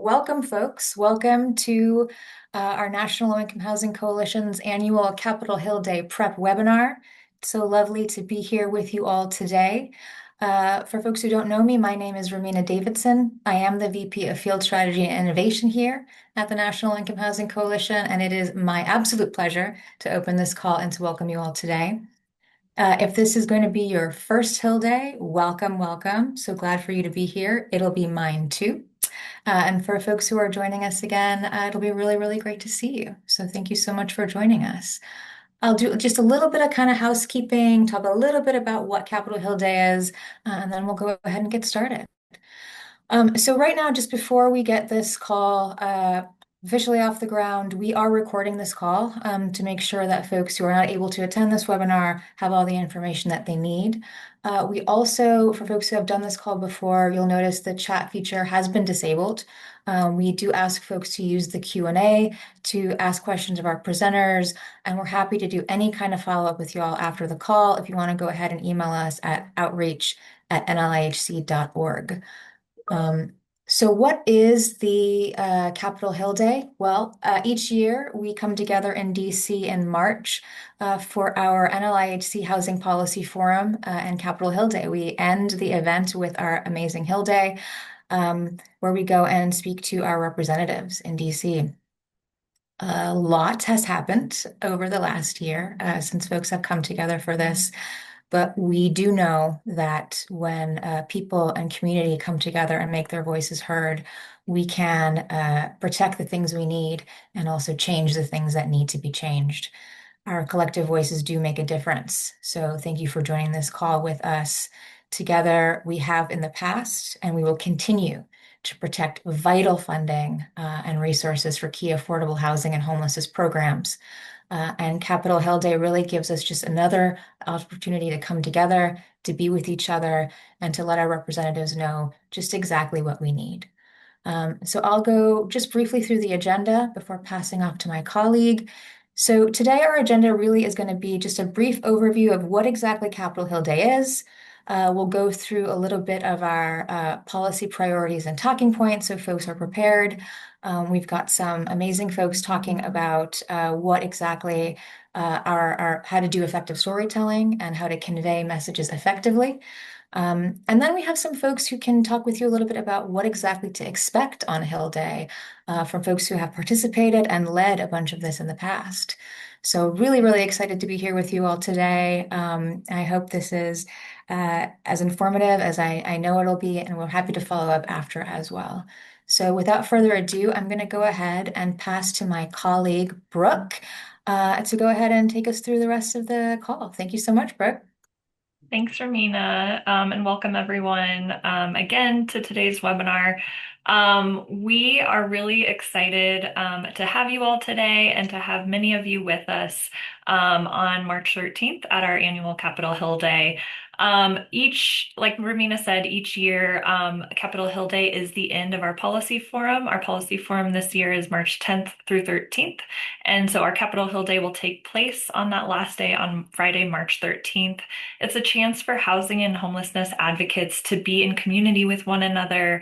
welcome, folks. Welcome to our National Low Income Housing Coalition's annual Capitol Hill Day Prep webinar. It's so lovely to be here with you all today. For folks who don't know me, my name is Romina Davidson. I am the VP of Field Strategy and Innovation here at the National Low Income Housing Coalition, and it is my absolute pleasure to open this call and to welcome you all today. If this is going to be your first Hill Day, welcome, welcome. So glad for you to be here. It'll be mine too. And for folks who are joining us again, it'll be really, really great to see you. So thank you so much for joining us. I'll do just a little bit of kind of housekeeping, talk a little bit about what Capitol Hill Day is, and then we'll go ahead and get started. So right now, just before we get this call officially off the ground, we are recording this call to make sure that folks who are not able to attend this webinar have all the information that they need. We also, for folks who have done this call before, you'll notice the chat feature has been disabled. We do ask folks to use the Q&A to ask questions of our presenters, and we're happy to do any kind of follow-up with you all after the call if you want to go ahead and email us at outreach@nlihc.org. So what is the Capitol Hill Day? Well, each year we come together in DC in March for our NLIHC Housing Policy Forum and Capitol Hill Day. We end the event with our amazing Hill Day, where we go and speak to our representatives in DC. A lot has happened over the last year since folks have come together for this. But we do know that when people and community come together and make their voices heard, we can protect the things we need and also change the things that need to be changed. Our collective voices do make a difference. So thank you for joining this call with us. Together, we have in the past, and we will continue to protect vital funding and resources for key affordable housing and homelessness programs. And Capitol Hill Day really gives us just another opportunity to come together, to be with each other, and to let our representatives know just exactly what we need. So I'll go just briefly through the agenda before passing off to my colleague. So today our agenda really is going to be just a brief overview of what exactly Capitol Hill Day is. We'll go through a little bit of our policy priorities and talking points so folks are prepared. We've got some amazing folks talking about what exactly how to do effective storytelling and how to convey messages effectively. And then we have some folks who can talk with you a little bit about what exactly to expect on Hill Day from folks who have participated and led a bunch of this in the past. So really, really excited to be here with you all today. I hope this is as informative as I know it'll be, and we're happy to follow up after as well. So without further ado, I'm going to go ahead and pass to my colleague, Brooke, to go ahead and take us through the rest of the call. Thank you so much, Brooke. Thanks, Romina, and welcome everyone again to today's webinar. We are really excited to have you all today and to have many of you with us on March 13th at our annual Capitol Hill Day. Like Romina said, each year Capitol Hill Day is the end of our policy forum. Our policy forum this year is March 10th through 13th. And so our Capitol Hill Day will take place on that last day on Friday, March 13th. It's a chance for housing and homelessness advocates to be in community with one another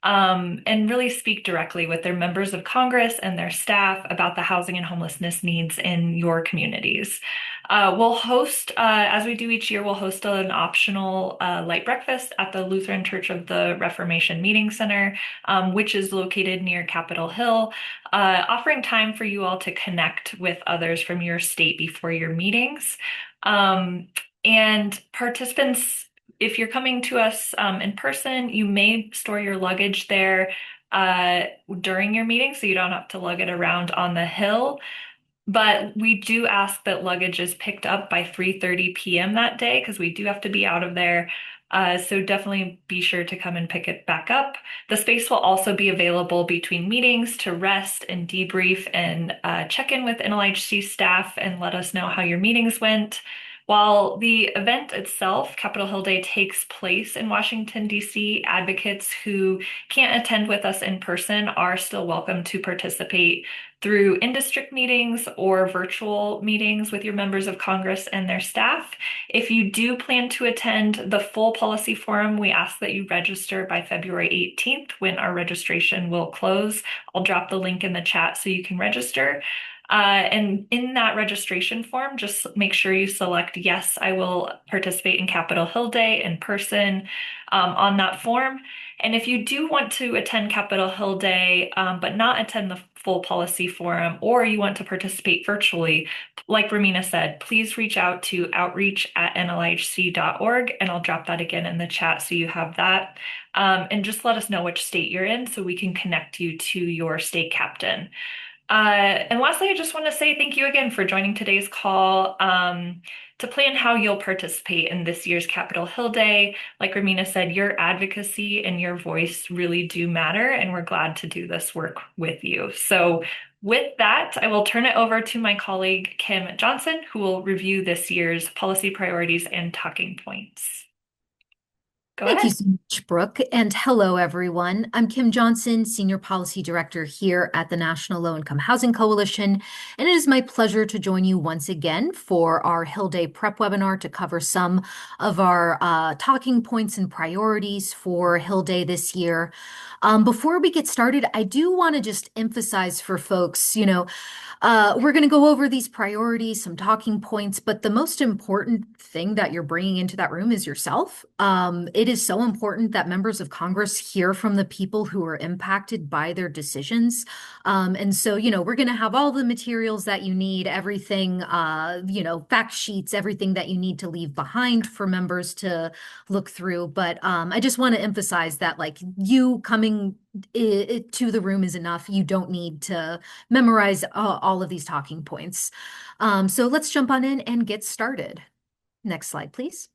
and really speak directly with their members of Congress and their staff about the housing and homelessness needs in your communities. We'll host, as we do each year, we'll host an optional light breakfast at the Lutheran Church of the Reformation Meeting Center, which is located near Capitol Hill, offering time for you all to connect with others from your state before your meetings. And participants, if you're coming to us in person, you may store your luggage there during your meeting, so you don't have to lug it around on the hill. But we do ask that luggage is picked up by 3:30 p.m. that day because we do have to be out of there. So definitely be sure to come and pick it back up. The space will also be available between meetings to rest and debrief and check in with NLIHC staff and let us know how your meetings went. While the event itself, Capitol Hill Day, takes place in Washington, D.C., advocates who can't attend with us in person are still welcome to participate through in-district meetings or virtual meetings with your members of Congress and their staff. If you do plan to attend the full policy forum, we ask that you register by February 18th when our registration will close. I'll drop the link in the chat so you can register. And in that registration form, just make sure you select yes, I will participate in Capitol Hill Day in person on that form. And if you do want to attend Capitol Hill Day, but not attend the full policy forum, or you want to participate virtually, like Romina said, please reach out to outreach@nlihc.org, and I'll drop that again in the chat so you have that. And just let us know which state you're in so we can connect you to your state captain. And lastly, I just want to say thank you again for joining today's call to plan how you'll participate in this year's Capitol Hill Day. Like Ramina said, your advocacy and your voice really do matter, and we're glad to do this work with you. So with that, I will turn it over to my colleague, Kim Johnson, who will review this year's policy priorities and talking points. Go Thank you ahead. so much, Brooke. And hello, everyone. I'm Kim Johnson, Senior Policy Director here at the National Low Income Housing Coalition. And it is my pleasure to join you once again for our Hill Day Prep webinar to cover some of our talking points and priorities for Hill Day this year. Before we get started, I do want to just emphasize for folks, we're going to go over these priorities, some talking points, but the most important thing that you're bringing into that room is yourself. It is so important that members of Congress hear from the people who are impacted by their decisions. And so, we're going to have all the materials that you need, everything, fact sheets, everything that you need to leave behind for members to look through. But I just want to emphasize that, like, you coming to the room is enough. You don't need to memorize all of these talking points. So let's jump on in and get started. Next slide, please.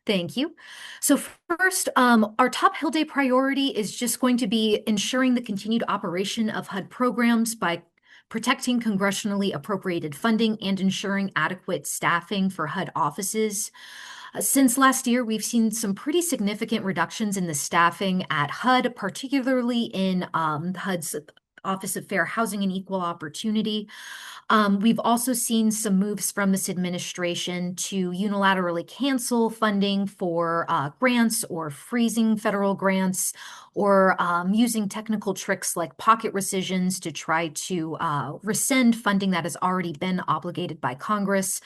Thank you. So first, our top Hill Day priority is just going to be ensuring the continued operation of HUD programs by protecting congressionally appropriated funding and ensuring adequate staffing for HUD offices. Since last year, we've seen some pretty significant reductions in the staffing at HUD, particularly in HUD's Office of Fair Housing and Equal Opportunity. We've also seen some moves from this administration to unilaterally cancel funding for grants or freezing federal grants or using technical tricks like pocket rescissions to try to rescind funding that has already been obligated by Congress.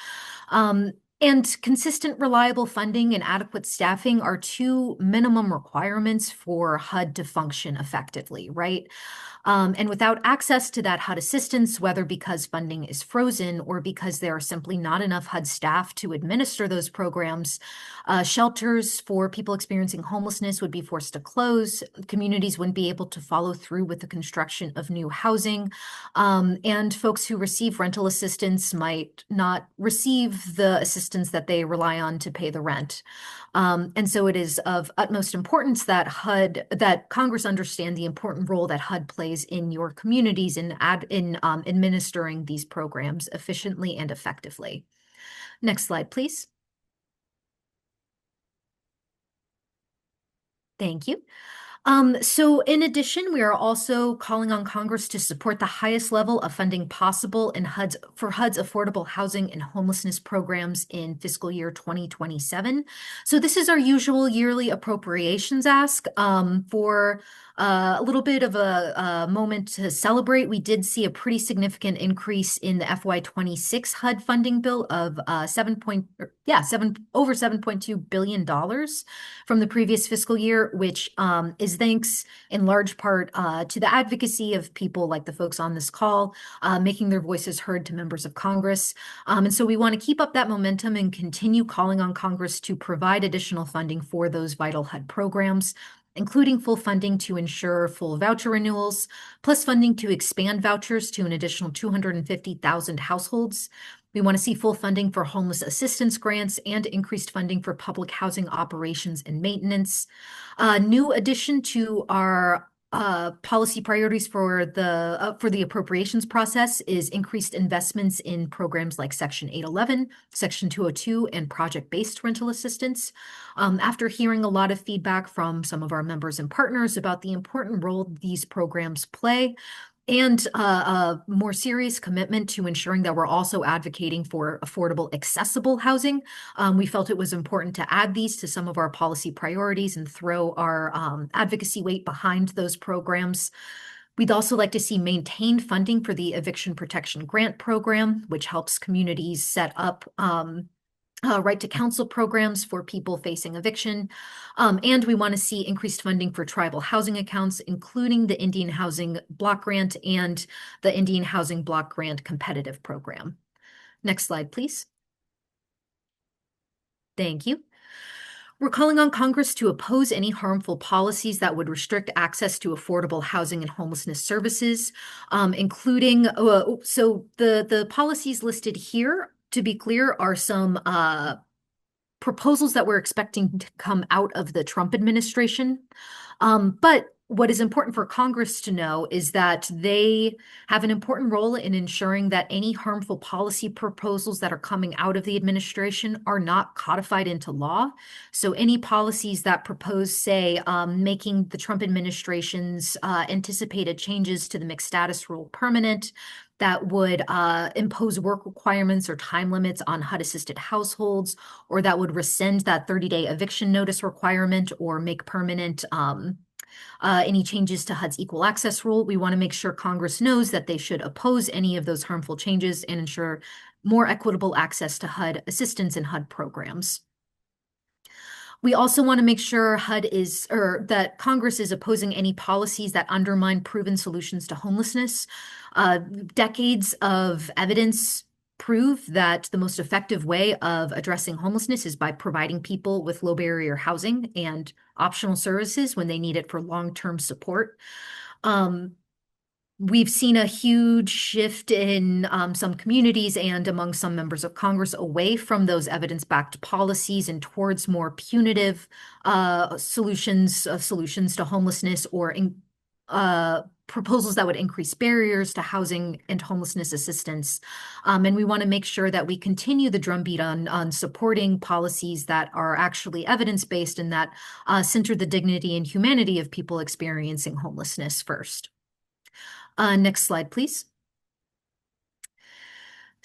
And consistent, reliable funding and adequate staffing are two minimum requirements for HUD to function effectively, right? And without access to that HUD assistance, whether because funding is frozen or because there are simply not enough HUD staff to administer those programs, shelters for people experiencing homelessness would be forced to close. Communities wouldn't be able to follow through with the construction of new housing. And folks who receive rental assistance might not receive the assistance that they rely on to pay the rent. And so it is of utmost importance that Congress understand the important role that HUD plays in your communities in administering these programs efficiently and effectively. Next slide, please. Thank you. So in addition, we are also calling on Congress to support the highest level of funding possible for HUD's affordable housing and homelessness programs in fiscal year 2027. So this is our usual yearly appropriations ask for a little bit of a moment to celebrate. We did see a pretty significant increase in the FY26 HUD funding bill of over $7.2 billion from the previous fiscal year, which is thanks in large part to the advocacy of people like the folks on this call, making their voices heard to members of Congress. And so we want to keep up that momentum and continue calling on Congress to provide additional funding for those vital HUD programs, including full funding to ensure full voucher renewals, plus funding to expand vouchers to an additional 250,000 households. We want to see full funding for homeless assistance grants and increased funding for public housing operations and maintenance. A new addition to our policy priorities for the appropriations process is increased investments in programs like Section 811, Section 202, and project-based rental assistance. After hearing a lot of feedback from some of our members and partners about the important role these programs play, and a more serious commitment to ensuring that we're also advocating for affordable, accessible housing. We felt it was important to add these to some of our policy priorities and throw our advocacy weight behind those programs. We'd also like to see maintained funding for the Eviction Protection Grant Program, which helps communities set up right to counsel programs for people facing eviction. And we want to see increased funding for tribal housing accounts, including the Indian Housing Block Grant and the Indian Housing Block Grant Competitive Program. Next slide, please. Thank you. We're calling on Congress to oppose any harmful policies that would restrict access to affordable housing and homelessness services, including, so the policies listed here, to be clear, are some proposals that we're expecting to come out of the Trump administration. But what is important for Congress to know is that they have an important role in ensuring that any harmful policy proposals that are coming out of the administration are not codified into law. So any policies that propose, say, making the Trump administration's anticipated changes to the mixed status rule permanent, that would impose work requirements or time limits on HUD-assisted households, or that would rescind that 30-day eviction notice requirement or make permanent any changes to HUD's equal access rule. We want to make sure Congress knows that they should oppose any of those harmful changes and ensure more equitable access to HUD assistance and HUD programs. We also want to make sure that Congress is opposing any policies that undermine proven solutions to homelessness. Decades of evidence prove that the most effective way of addressing homelessness is by providing people with low barrier housing and optional services when they need it for long-term support. We've seen a huge shift in some communities and among some members of Congress away from those evidence-backed policies and towards more punitive solutions to homelessness or proposals that would increase barriers to housing and homelessness assistance. And we want to make sure that we continue the drumbeat on supporting policies that are actually evidence-based and that center the dignity and humanity of people experiencing homelessness first. Next slide, please.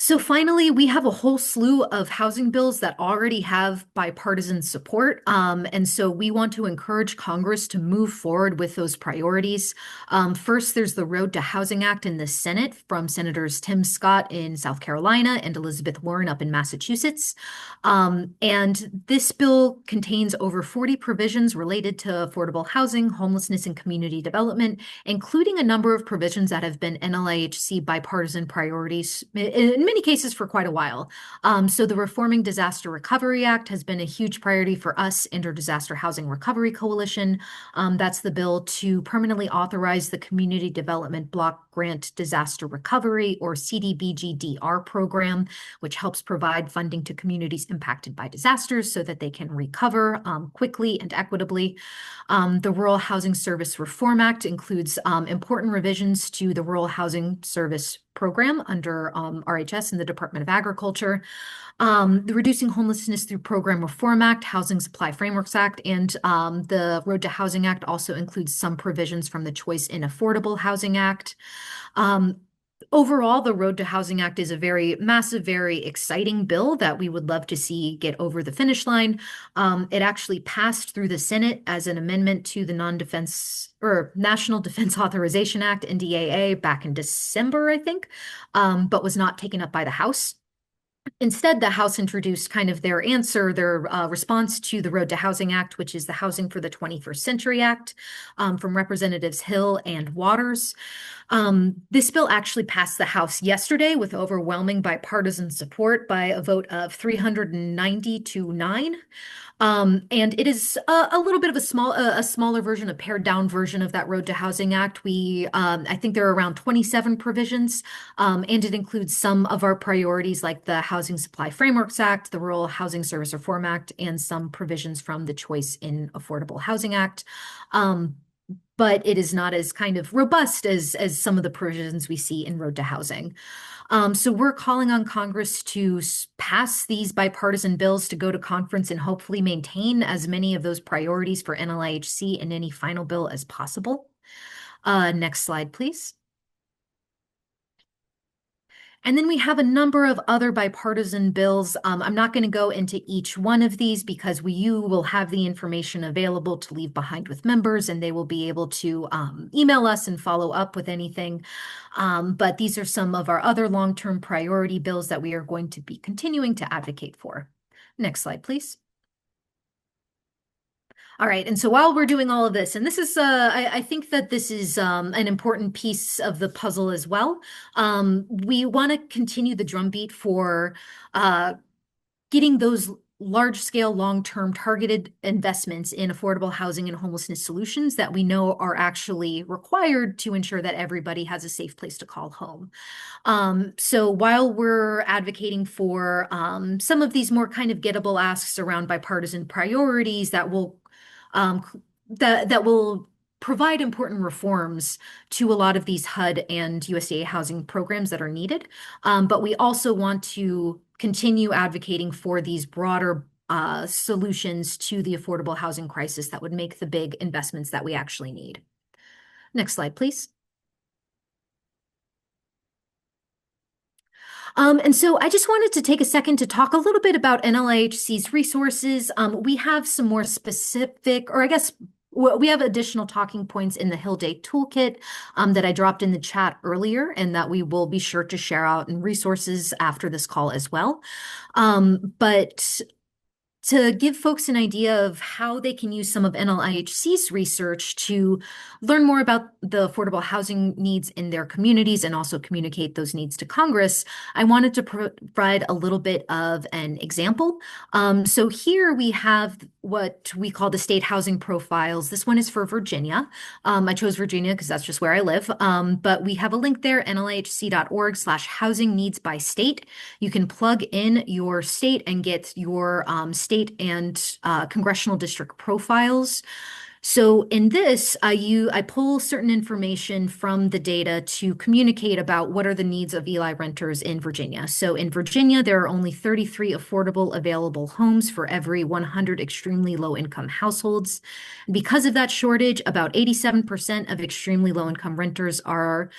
So finally, we have a whole slew of housing bills that already have bipartisan support. And so we want to encourage Congress to move forward with those priorities. First, there's the Road to Housing Act in the Senate from Senators Tim Scott in South Carolina and Elizabeth Warren up in Massachusetts. And this bill contains over 40 provisions related to affordable housing, homelessness, and community development, including a number of provisions that have been NLIHC bipartisan priorities in many cases for quite a while. So the Reforming Disaster Recovery Act has been a huge priority for us and our Disaster Housing Recovery Coalition. That's the bill to permanently authorize the Community Development Block Grant Disaster Recovery, or CDBG-DR program, which helps provide funding to communities impacted by disasters so that they can recover quickly and equitably. The Rural Housing Service Reform Act includes important revisions to the Rural Housing Service program under RHS and the Department of Agriculture. The Reducing Homelessness Through Program Reform Act, Housing Supply Frameworks Act, and the Road to Housing Act also includes some provisions from the Choice in Affordable Housing Act. Overall, the Road to Housing Act is a very massive, very exciting bill that we would love to see get over the finish line. It actually passed through the Senate as an amendment to the National Defense Authorization Act, NDAA, back in December, I think, but was not taken up by the House. Instead, the House introduced kind of their response to the Road to Housing Act, which is the Housing for the 21st Century Act, from Representatives Hill and Waters. This bill actually passed the House yesterday with overwhelming bipartisan support by a vote of 390 to 9. And it is a little bit of a smaller version, a pared down version of that Road to Housing Act. I think there are around 27 provisions, and it includes some of our priorities like the Housing Supply Frameworks Act, the Rural Housing Service Reform Act, and some provisions from the Choice in Affordable Housing Act. but it is not as kind of robust as some of the provisions we see in Road to Housing. So we're calling on Congress to pass these bipartisan bills to go to conference and hopefully maintain as many of those priorities for NLIHC in any final bill as possible. Next slide, please. And then we have a number of other bipartisan bills. I'm not going to go into each one of these because you will have the information available to leave behind with members, and they will be able to email us and follow up with anything. But these are some of our other long-term priority bills that we are going to be continuing to advocate for. Next slide, please. All right, and so while we're doing all of this, and this is, I think that this is an important piece of the puzzle as well. We want to continue the drumbeat for getting those large-scale, long-term targeted investments in affordable housing and homelessness solutions that we know are actually required to ensure that everybody has a safe place to call home. So while we're advocating for some of these more kind of gettable asks around bipartisan priorities um, that will provide important reforms to a lot of these HUD and USDA housing programs that are needed. But we also want to continue advocating for these broader solutions to the affordable housing crisis that would make the big investments that we actually need. Next slide, please. And so I just wanted to take a second to talk a little bit about NLIHC's resources. We have some more specific, or I guess we have additional talking points in the Hill Day Toolkit that I dropped in the chat earlier, and that we will be sure to share out in resources after this call as well. But to give folks an idea of how they can use some of NLIHC's research to learn more about the affordable housing needs in their communities and also communicate those needs to Congress, I wanted to provide a little bit of an example. So here we have what we call the state housing profiles. This one is for Virginia. I chose Virginia because that's just where I live. But we have a link there, nlihc.org/housing needs by state. You can plug in your state and get your state and congressional district profiles. So in this, I pull certain information from the data to communicate about what are the needs of Eli renters in Virginia. So in Virginia, there are only 33 affordable available homes for every 100 extremely low-income households. Because of that shortage, about 87% of extremely low-income renters are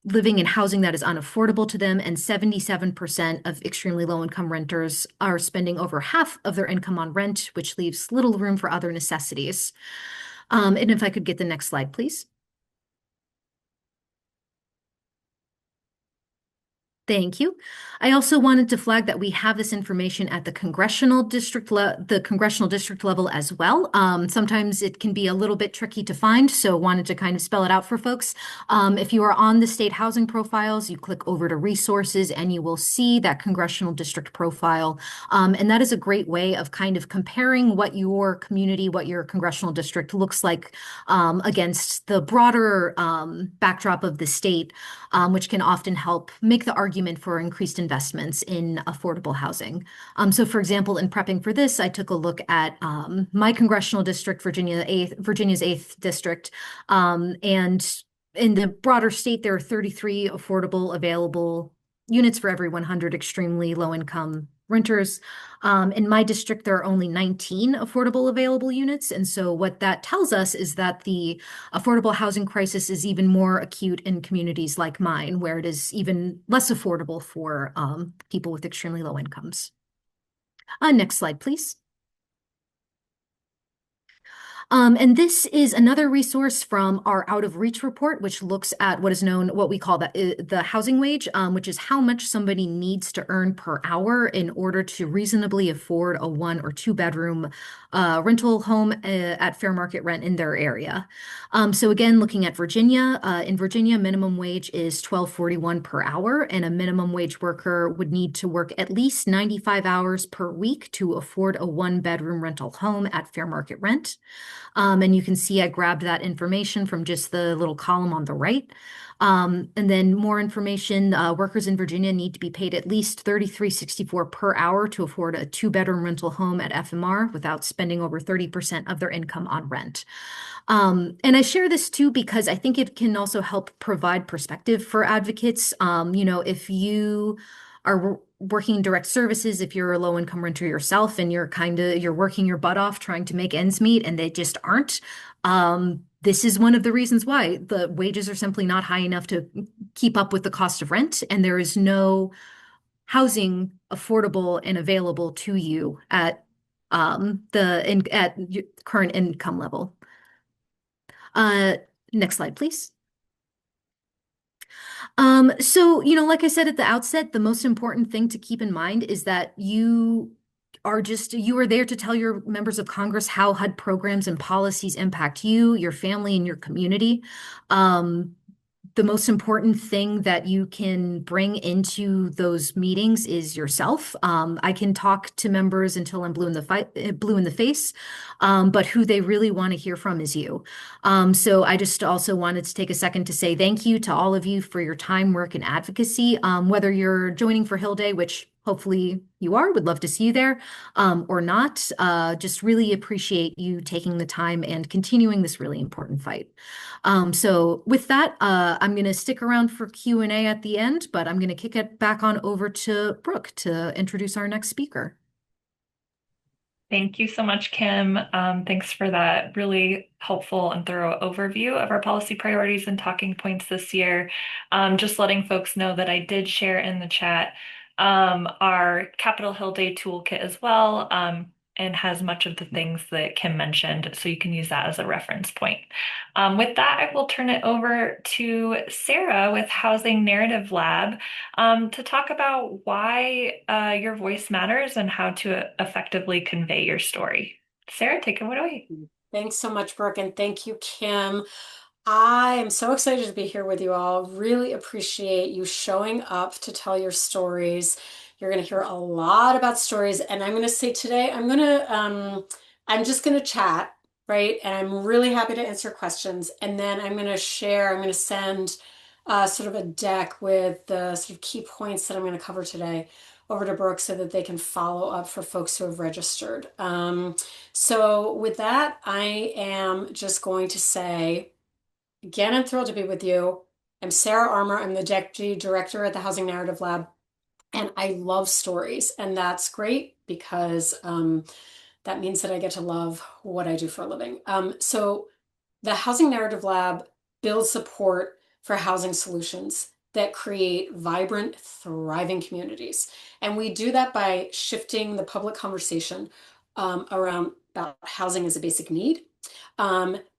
living in housing that is unaffordable to them, and 77% of extremely low-income renters are spending over half of their income on rent, which leaves little room for other necessities. And if I could get the next slide, please. Thank you. I also wanted to flag that we have this information at the congressional district level as well. Sometimes it can be a little bit tricky to find, so wanted to kind of spell it out for folks. If you are on the state housing profiles, you click over to resources and you will see that congressional district profile. And that is a great way of kind of comparing what your community, what your congressional district looks like against the broader backdrop of the state, which can often help make the argument for increased investments in affordable housing. So for example, in prepping for this, I took a look at my congressional district, Virginia's 8th district. And in the broader state, there are 33 affordable available units for every 100 extremely low income renters. In my district, there are only 19 affordable available units. And so what that tells us is that the affordable housing crisis is even more acute in communities like mine, where it is even less affordable for people with extremely low incomes. Next slide, please. And this is another resource from our Out of Reach report, which looks at what we call the housing wage, which is how much somebody needs to earn per hour in order to reasonably afford a 1 or 2 bedroom rental home at fair market rent in their area. So again, looking at Virginia, in Virginia, minimum wage is $12.41 per hour, and a minimum wage worker would need to work at least 95 hours per week to afford a 1 bedroom rental home at fair market rent. And you can see I grabbed that information from just the little column on the right. And then more information, workers in Virginia need to be paid at least 33.64 per hour to afford a two-bedroom rental home at FMR without spending over 30% of their income on rent. And I share this too because I think it can also help provide perspective for advocates. If you are working direct services, if you're a low income renter yourself and you're working your butt off trying to make ends meet and they just aren't, this is one of the reasons why the wages are simply not high enough to keep up with the cost of rent, and there is no housing affordable and available to you at your current income level. Uh, Next slide, please. Like I said at the outset, the most important thing to keep in mind is that you are there to tell your members of Congress how HUD programs and policies impact you, your family, and your community. The most important thing that you can bring into those meetings is yourself. I can talk to members until I'm blue in the face, but who they really want to hear from is you. So I just also wanted to take a second to say thank you to all of you for your time, work, and advocacy. Whether you're joining for Hill Day, which hopefully you are, would love to see you there, or not. Just really appreciate you taking the time and continuing this really important fight. So with that, I'm going to stick around for Q&A at the end, but I'm going to kick it back on over to Brooke to introduce our next speaker. Thank you so much, Kim. Thanks for that really helpful and thorough overview of our policy priorities and talking points this year. Just letting folks know that I did share in the chat our Capitol Hill Day toolkit as well, and has much of the things that Kim mentioned, so you can use that as a reference point. With that, I will turn it over to Sarah with Housing Narrative Lab to talk about why your voice matters and how to effectively convey your story. Sarah, take it away. Thanks so much, Brooke, and thank you, Kim. I am so excited to be here with you all. Really appreciate you showing up to tell your stories. You're going to hear a lot about stories, and I'm going to say today, I'm just going to chat, right? And I'm really happy to answer questions. And then I'm going to send sort of a deck with the sort of key points that I'm going to cover today over to Brooke so that they can follow up for folks who have registered. So with that, I am just going to say, again, I'm thrilled to be with you. I'm Sarah Armour. I'm the Deputy Director at the Housing Narrative Lab, and I love stories. And that's great because that means that I get to love what I do for a living. So the Housing Narrative Lab builds support for housing solutions that create vibrant, thriving communities. And we do that by shifting the public conversation around about housing as a basic need,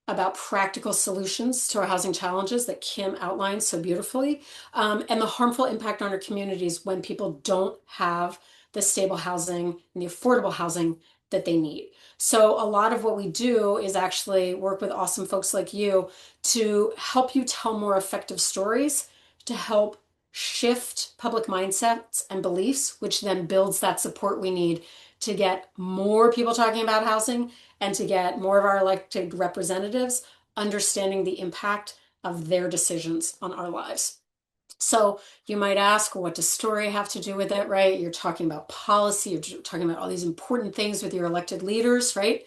about practical solutions to our housing challenges that Kim outlined so beautifully, and the harmful impact on our communities when people don't have the stable housing and the affordable housing that they need. So a lot of what we do is actually work with awesome folks like you to help you tell more effective stories, to help shift public mindsets and beliefs, which then builds that support we need to get more people talking about housing and to get more of our elected representatives understanding the impact of their decisions on our lives. So you might ask, what does story have to do with it, right? You're talking about policy, you're talking about all these important things with your elected leaders, right?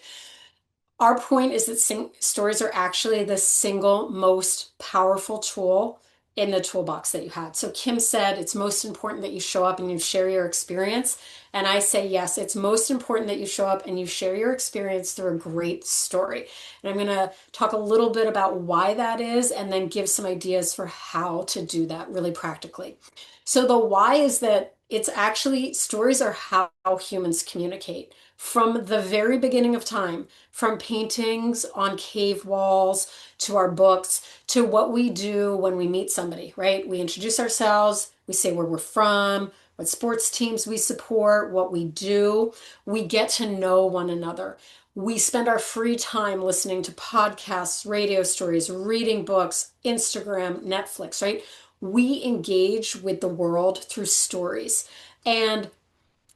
Our point is that stories are actually the single most powerful tool in the toolbox that you had. So Kim said it's most important that you show up and you share your experience. And I say, yes, it's most important that you show up and you share your experience through a great story. And I'm going to talk a little bit about why that is and then give some ideas for how to do that really practically. So the why is that it's actually stories are how humans communicate. From the very beginning of time, from paintings on cave walls to our books to what we do when we meet somebody, right? We introduce ourselves, we say where we're from, what sports teams we support, what we do. We get to know one another. We spend our free time listening to podcasts, radio stories, reading books, Instagram, Netflix, right? We engage with the world through stories. And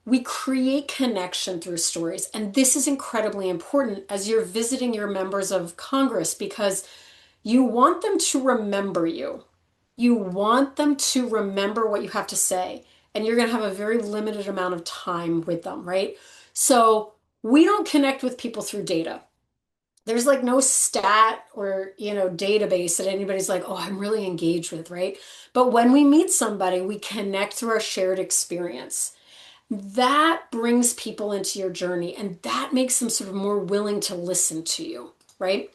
We create connection through stories. And this is incredibly important as you're visiting your members of Congress because you want them to remember you. You want them to remember what you have to say. And you're going to have a very limited amount of time with them, right? So we don't connect with people through data. There's like no stat or, database that anybody's like, oh, I'm really engaged with, right? But when we meet somebody, we connect through our shared experience. That brings people into your journey and that makes them sort of more willing to listen to you, right?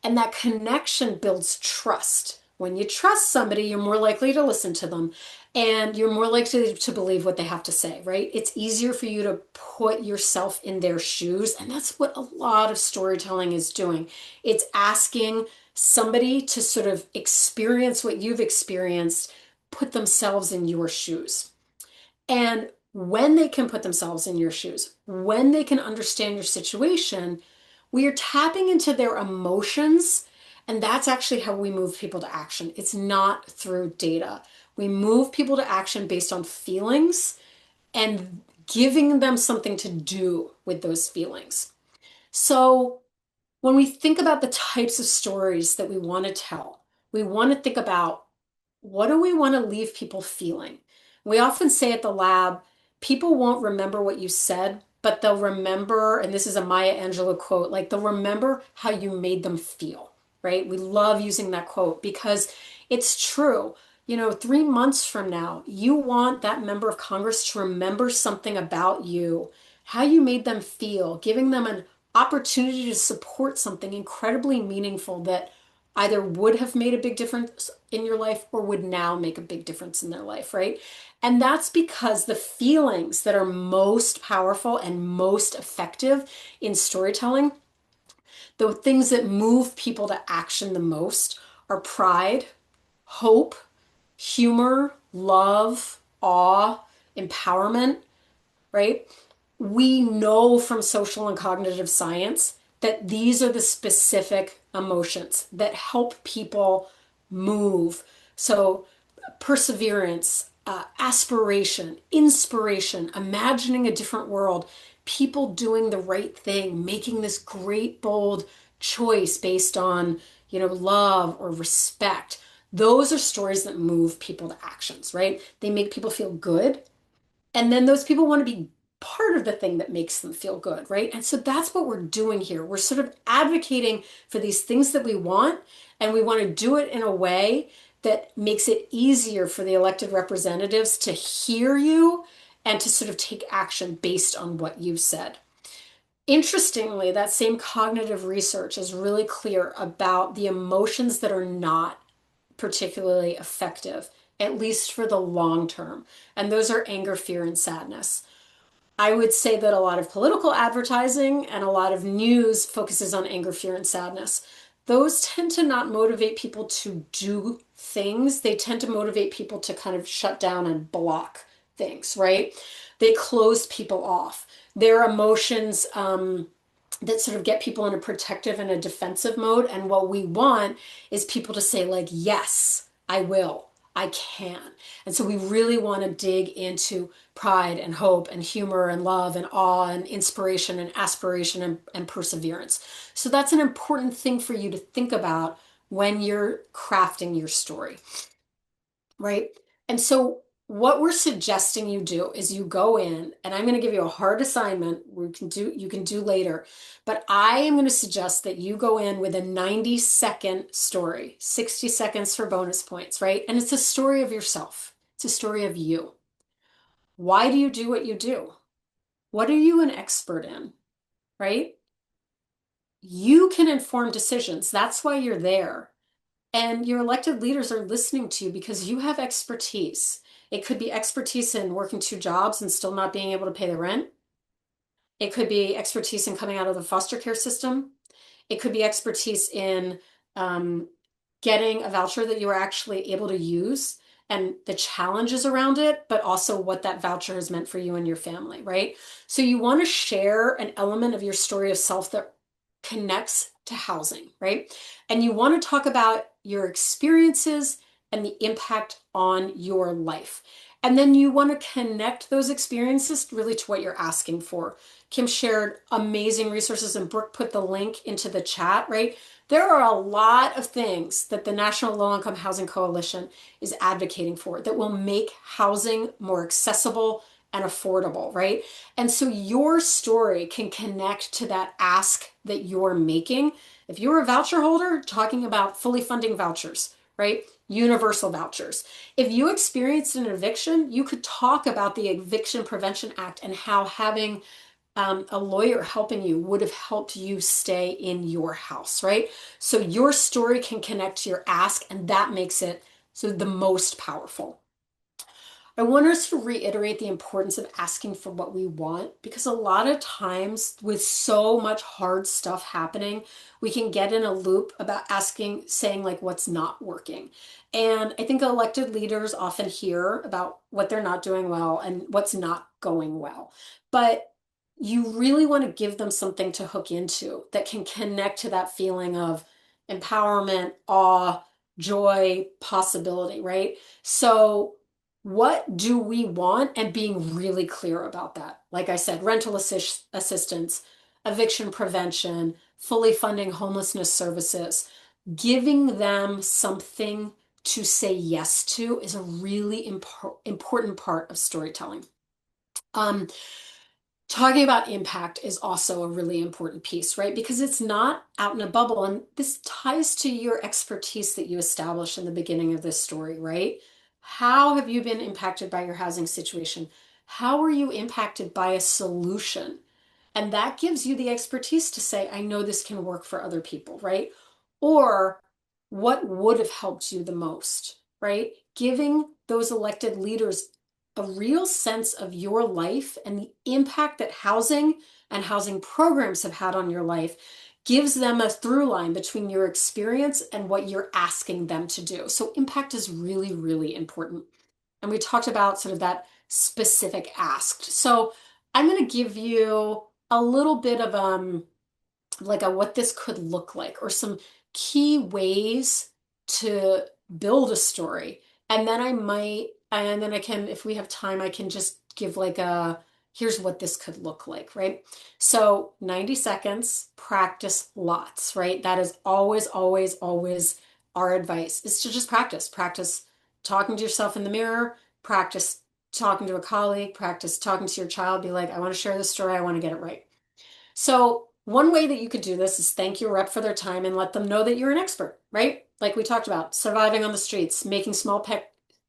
And that connection builds trust. When you trust somebody, you're more likely to listen to them and you're more likely to believe what they have to say, right? It's easier for you to put yourself in their shoes. And that's what a lot of storytelling is doing. It's asking somebody to sort of experience what you've experienced, put themselves in your shoes. And when they can put themselves in your shoes, when they can understand your situation, we are tapping into their emotions. And that's actually how we move people to action. It's not through data. We move people to action based on feelings and giving them something to do with those feelings. So when we think about the types of stories that we want to tell, we want to think about what do we want to leave people feeling? We often say at the lab, people won't remember what you said, but they'll remember, and this is a Maya Angelou quote, like they'll remember how you made them feel, right? We love using that quote because it's true. 3 months from now, you want that member of Congress to remember something about you, how you made them feel, giving them an opportunity to support something incredibly meaningful that either would have made a big difference in your life or would now make a big difference in their life, right? And that's because the feelings that are most powerful and most effective in storytelling, the things that move people to action the most are pride, hope, humor, love, awe, empowerment, right? We know from social and cognitive science that these are the specific emotions that help people move. So, perseverance, aspiration, inspiration, imagining a different world, people doing the right thing, making this great, bold choice based on, love or respect. Those are stories that move people to actions, right? They make people feel good. And then those people want to be part of the thing that makes them feel good, right? And so that's what we're doing here. We're sort of advocating for these things that we want, and we want to do it in a way that makes it easier for the elected representatives to hear you and to sort of take action based on what you've said. Interestingly, that same cognitive research is really clear about the emotions that are not particularly effective, at least for the long term. And those are anger, fear, and sadness. I would say that a lot of political advertising and a lot of news focuses on anger, fear, and sadness. Those tend to not motivate people to do things. They tend to motivate people to kind of shut down and block things, right? They close people off. Their emotions, that sort of get people in a protective and a defensive mode. And what we want is people to say, like, yes, I will, I can. And so we really want to dig into pride and hope and humor and love and awe and inspiration and aspiration and perseverance. So that's an important thing for you to think about when you're crafting your story, right? And so what we're suggesting you do is you go in, and I'm going to give you a hard assignment you can do later, but I am going to suggest that you go in with a 90-second story, 60 seconds for bonus points, right? And it's a story of yourself. It's a story of you. Why do you do what you do? What are you an expert in, right? You can inform decisions. That's why you're there. And your elected leaders are listening to you because you have expertise. It could be expertise in working 2 jobs and still not being able to pay the rent. It could be expertise in coming out of the foster care system. It could be expertise in getting a voucher that you are actually able to use and the challenges around it, but also what that voucher has meant for you and your family, right? So you want to share an element of your story of self that connects to housing, right? And you want to talk about your experiences and the impact on your life. And then you want to connect those experiences really to what you're asking for. Kim shared amazing resources and Brooke put the link into the chat, right? There are a lot of things that the National Low Income Housing Coalition is advocating for that will make housing more accessible and affordable, right? And so your story can connect to that ask that you're making. If you're a voucher holder, talking about fully funding vouchers, right? Universal vouchers. If you experienced an eviction, you could talk about the Eviction Prevention Act and how having a lawyer helping you would have helped you stay in your house, right? So your story can connect to your ask, and that makes it so the most powerful. I want us to reiterate the importance of asking for what we want because a lot of times, with so much hard stuff happening, we can get in a loop about asking, saying like what's not working. And I think elected leaders often hear about what they're not doing well and what's not going well. But you really want to give them something to hook into that can connect to that feeling of empowerment, awe, joy, possibility, right? So what do we want and being really clear about that. Like I said, assistance, eviction prevention, fully funding homelessness services, giving them something to say yes to is a really important part of storytelling. Talking about impact is also a really important piece, right? Because it's not out in a bubble. And this ties to your expertise that you established in the beginning of this story, right? How have you been impacted by your housing situation? How were you impacted by a solution? And that gives you the expertise to say, I know this can work for other people, right? Or what would have helped you the most, right? Giving those elected leaders a real sense of your life and the impact that housing and housing programs have had on your life gives them a through line between your experience and what you're asking them to do. So impact is really, really important. And we talked about sort of that specific asked. So I'm going to give you a little bit of like a what this could look like or some key ways to build a story. And then I can, if we have time, I can just give like a here's what this could look like, right? So 90 seconds, practice lots, right? That is always, always, always our advice is to just practice talking to yourself in the mirror, practice talking to a colleague, practice talking to your child, be like, I want to share this story, I want to get it right. So one way that you could do this is thank your rep for their time and let them know that you're an expert, right? Like we talked about, surviving on the streets, making small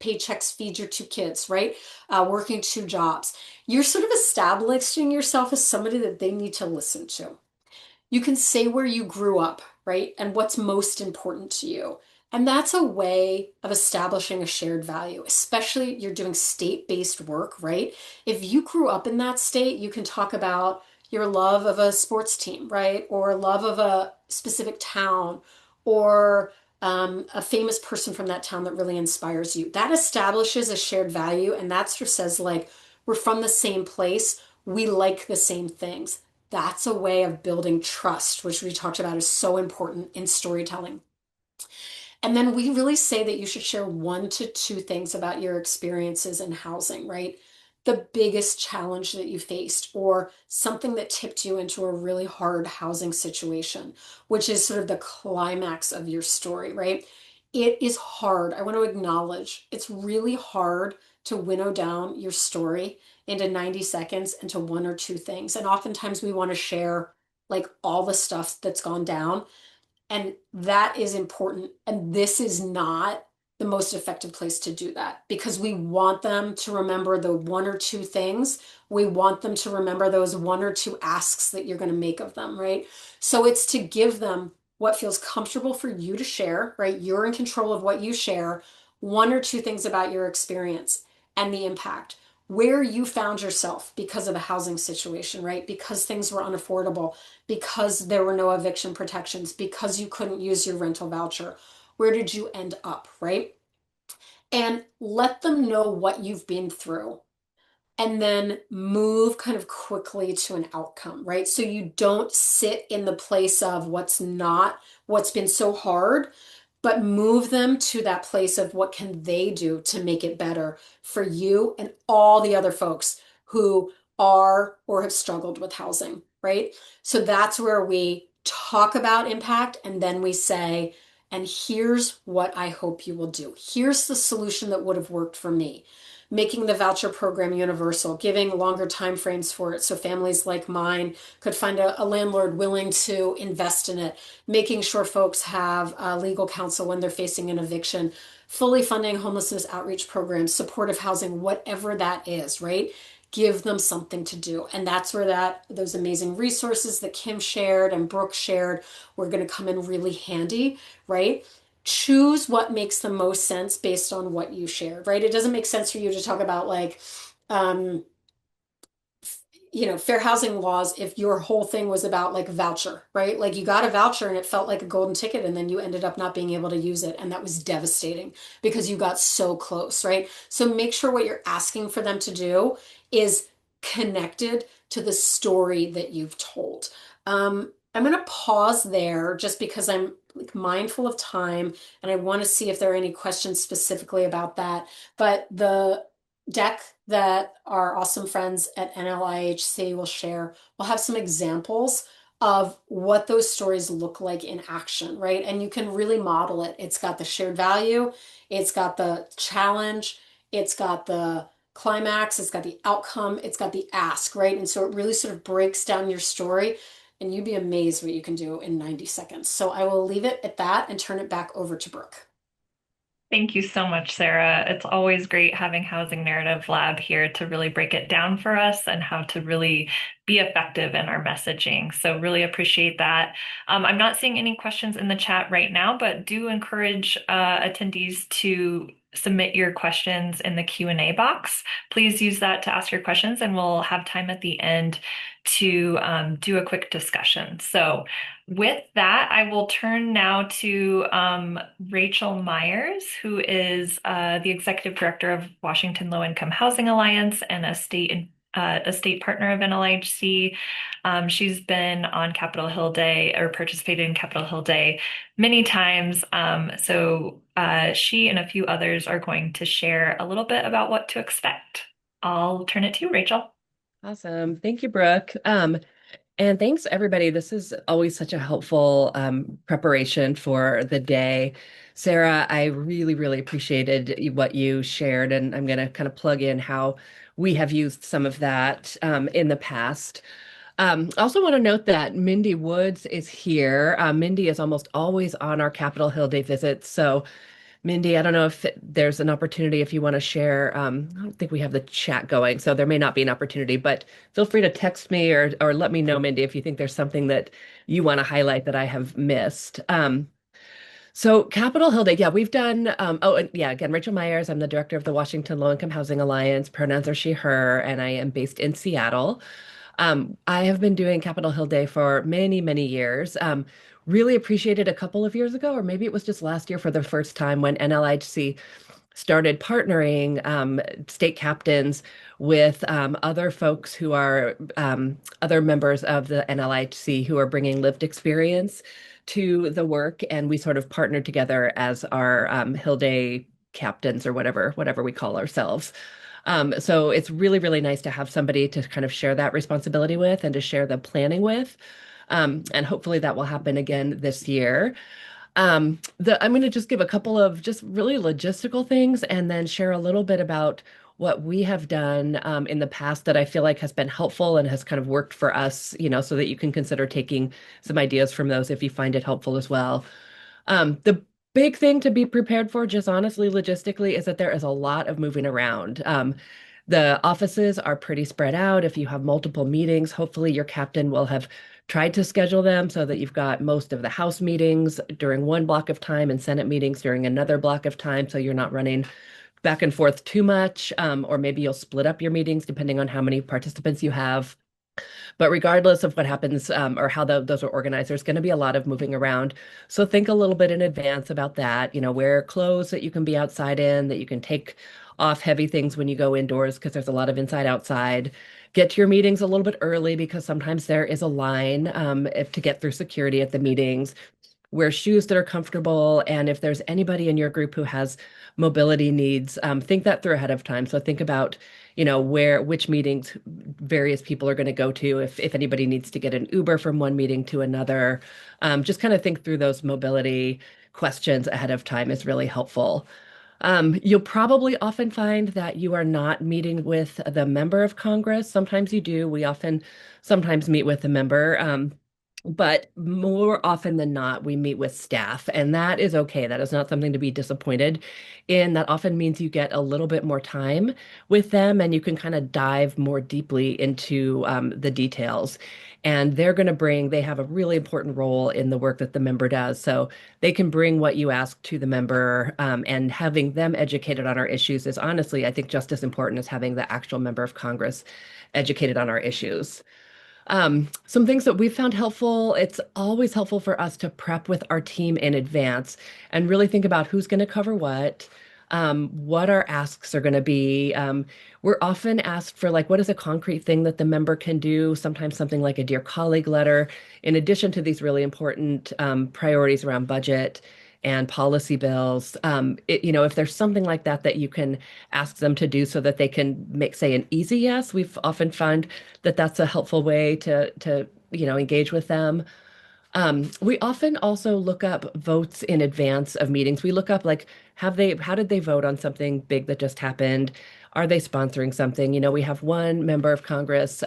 paychecks feed your two kids, right? Working two jobs. You're sort of establishing yourself as somebody that they need to listen to. You can say where you grew up, right? And what's most important to you. And that's a way of establishing a shared value, especially you're doing state-based work, right? If you grew up in that state, you can talk about your love of a sports team, right? Or love of a specific town or a famous person from that town that really inspires you. That establishes a shared value. And that sort of says, like, we're from the same place. We like the same things. That's a way of building trust, which we talked about is so important in storytelling. And then we really say that you should share 1 to 2 things about your experiences in housing, right? The biggest challenge that you faced, or something that tipped you into a really hard housing situation, which is sort of the climax of your story, right? It is hard. I want to acknowledge it's really hard to winnow down your story into 90 seconds into 1 or 2 things. And oftentimes we want to share like all the stuff that's gone down. And that is important. And this is not the most effective place to do that because we want them to remember the 1 or 2 things. We want them to remember those 1 or 2 asks that you're going to make of them, right? So it's to give them what feels comfortable for you to share, right? You're in control of what you share, 1 or 2 things about your experience and the impact, where you found yourself because of a housing situation, right? Because things were unaffordable, because there were no eviction protections, because you couldn't use your rental voucher. Where did you end up, right? And let them know what you've been through and then move kind of quickly to an outcome, right? So you don't sit in the place of what's been so hard. but move them to that place of what can they do to make it better for you and all the other folks who are or have struggled with housing, right? So that's where we talk about impact and then we say, and here's what I hope you will do. Here's the solution that would have worked for me. Making the voucher program universal, giving longer time frames for it so families like mine could find a landlord willing to invest in it, making sure folks have legal counsel when they're facing an eviction, fully funding homelessness outreach programs, supportive housing, whatever that is, right? Give them something to do. And that's where those amazing resources that Kim shared and Brooke shared were going to come in really handy, right? Choose what makes the most sense based on what you shared, right? It doesn't make sense for you to talk about like um, fair housing laws if your whole thing was about like voucher, right? Like you got a voucher and it felt like a golden ticket and then you ended up not being able to use it. And that was devastating because you got so close, right? So make sure what you're asking for them to do is connected to the story that you've told. I'm going to pause there just because I'm like mindful of time and I want to see if there are any questions specifically about that. But the deck that our awesome friends at NLIHC will share will have some examples of what those stories look like in action, right? And you can really model it. It's got the shared value, it's got the challenge, it's got the climax, it's got the outcome, it's got the ask, right? And so it really sort of breaks down your story and you'd be amazed what you can do in 90 seconds. So I will leave it at that and turn it back over to Brooke. Thank you so much, Sarah. It's always great having Housing Narrative Lab here to really break it down for us and how to really be effective in our messaging. So really appreciate that. I'm not seeing any questions in the chat right now, but do encourage attendees to submit your questions in the Q&A box. Please use that to ask your questions and we'll have time at the end to do a quick discussion. So with that, I will turn now to Rachel Myers, who is the Executive Director of Washington Low Income Housing Alliance and a state partner of NLIHC. She's been on Capitol Hill Day or participated in Capitol Hill Day many times. So she and a few others are going to share a little bit about what to expect. I'll turn it to you, Rachel. Awesome. Thank you, Brooke. And thanks, everybody. This is always such a helpful preparation for the day. Sarah, I really, really appreciated what you shared, and I'm going to kind of plug in how we have used some of that in the past. I also want to note that Mindy Woods is here. Mindy is almost always on our Capitol Hill Day visits. So Mindy, I don't know if there's an opportunity if you want to share. I don't think we have the chat going, so there may not be an opportunity, but feel free to text me or let me know, Mindy, if you think there's something that you want to highlight that I have missed. So Capitol Hill Day, yeah, we've done, oh, and yeah, again, Rachel Myers, I'm the director of the Washington Low Income Housing Alliance, pronouns are she, her, and I am based in Seattle. I have been doing Capitol Hill Day for many, many years. Really appreciated a couple of years ago, or maybe it was just last year for the first time when NLIHC started partnering state captains with other folks who are other members of the NLIHC who are bringing lived experience to the work, and we sort of partnered together as our Hill Day captains or whatever we call ourselves. So it's really, really nice to have somebody to kind of share that responsibility with and to share the planning with. And hopefully that will happen again this year. I'm going to just give a couple of just really logistical things and then share a little bit about what we have done in the past that I feel like has been helpful and has kind of worked for us, so that you can consider taking some ideas from those if you find it helpful as well. The big thing to be prepared for, just honestly, logistically, is that there is a lot of moving around. The offices are pretty spread out. If you have multiple meetings, hopefully your captain will have tried to schedule them so that you've got most of the House meetings during one block of time and Senate meetings during another block of time, so you're not running back and forth too much, or maybe you'll split up your meetings depending on how many participants you have. But regardless of what happens or how those are organized, there's going to be a lot of moving around. So think a little bit in advance about that. Wear clothes that you can be outside in, that you can take off heavy things when you go indoors because there's a lot of inside outside. Get to your meetings a little bit early because sometimes there is a line to get through security at the meetings. wear shoes that are comfortable. And if there's anybody in your group who has mobility needs, think that through ahead of time. So think about, which meetings various people are going to go to. If anybody needs to get an Uber from one meeting to another, just kind of think through those mobility questions ahead of time is really helpful. You'll probably often find that you are not meeting with the member of Congress. Sometimes you do. We often sometimes meet with the member. But more often than not, we meet with staff, and that is okay. That is not something to be disappointed in. That often means you get a little bit more time with them, and you can kind of dive more deeply into the details. And they have a really important role in the work that the member does. So they can bring what you ask to the member, and having them educated on our issues is honestly, I think, just as important as having the actual member of Congress educated on our issues. Some things that we've found helpful, it's always helpful for us to prep with our team in advance and really think about who's going to cover what our asks are going to be. We're often asked for like, what is a concrete thing that the member can do? Sometimes something like a Dear Colleague letter, in addition to these really important priorities around budget and policy bills. If there's something like that that you can ask them to do so that they can make, say, an easy yes, we've often found that that's a helpful way to engage with them. We often also look up votes in advance of meetings. We look up like, how did they vote on something big that just happened? Are they sponsoring something? We have one member of Congress,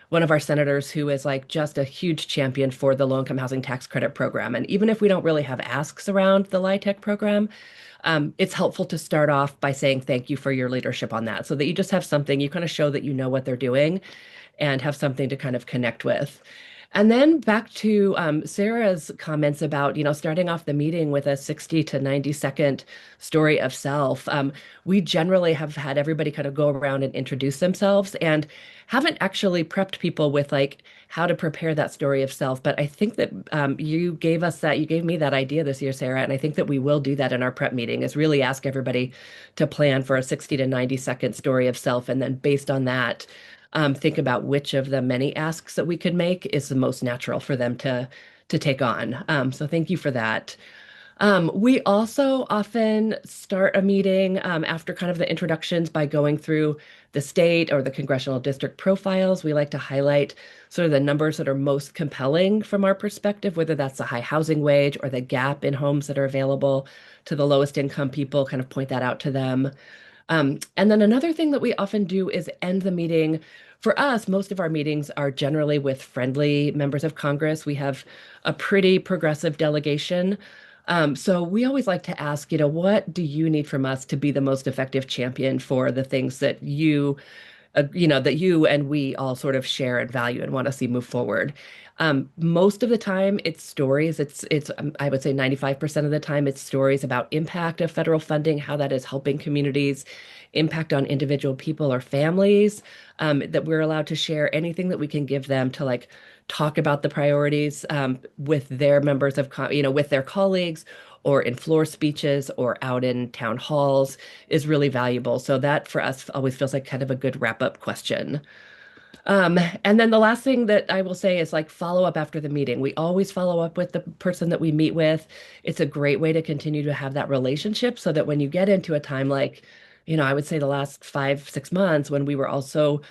one of our senators who is like just a huge champion for the low-income housing tax credit program. And even if we don't really have asks around the LIHTC program, it's helpful to start off by saying thank you for your leadership on that, so that you just have something, you kind of show that you know what they're doing and have something to kind of connect with. And then back to Sarah's comments about, starting off the meeting with a 60 to 90-second story of self. We generally have had everybody kind of go around and introduce themselves and haven't actually prepped people with like how to prepare that story of self. But I think that you gave me that idea this year, Sarah, and I think that we will do that in our prep meeting, is really ask everybody to plan for a 60 to 90-second story of self. And then based on that, think about which of the many asks that we could make is the most natural for them to take on. So thank you for that. We also often start a meeting after kind of the introductions by going through the state or the congressional district profiles. We like to highlight sort of the numbers that are most compelling from our perspective, whether that's the high housing wage or the gap in homes that are available to the lowest income people, kind of point that out to them. And then another thing that we often do is end the meeting. For us, most of our meetings are generally with friendly members of Congress. We have a pretty progressive delegation. So we always like to ask, what do you need from us to be the most effective champion for the things that you and we all sort of share and value and want to see move forward. Most of the time, it's stories. I would say 95% of the time, it's stories about impact of federal funding, how that is helping communities, impact on individual people or families, that we're allowed to share anything that we can give them to like talk about the priorities with their members with their colleagues or in floor speeches or out in town halls is really valuable. So that for us always feels like kind of a good wrap-up question. And then the last thing that I will say is like follow up after the meeting. We always follow up with the person that we meet with. It's a great way to continue to have that relationship so that when you get into a time like, I would say the last 5, 6 months when we were also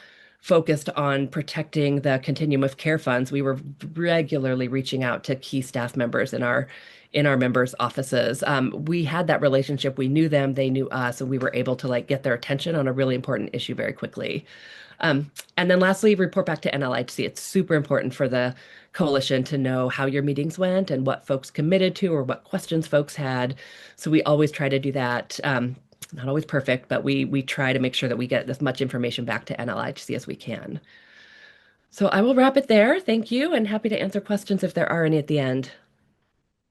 focused on protecting the continuum of care funds, we were regularly reaching out to key staff members in our members' offices. We had that relationship. We knew them, they knew us, and we were able to like get their attention on a really important issue very quickly. And then lastly, report back to NLIHC. It's super important for the coalition to know how your meetings went and what folks committed to or what questions folks had. So we always try to do that. Not always perfect, but we try to make sure that we get as much information back to NLIHC as we can. So I will wrap it there. Thank you, and happy to answer questions if there are any at the end.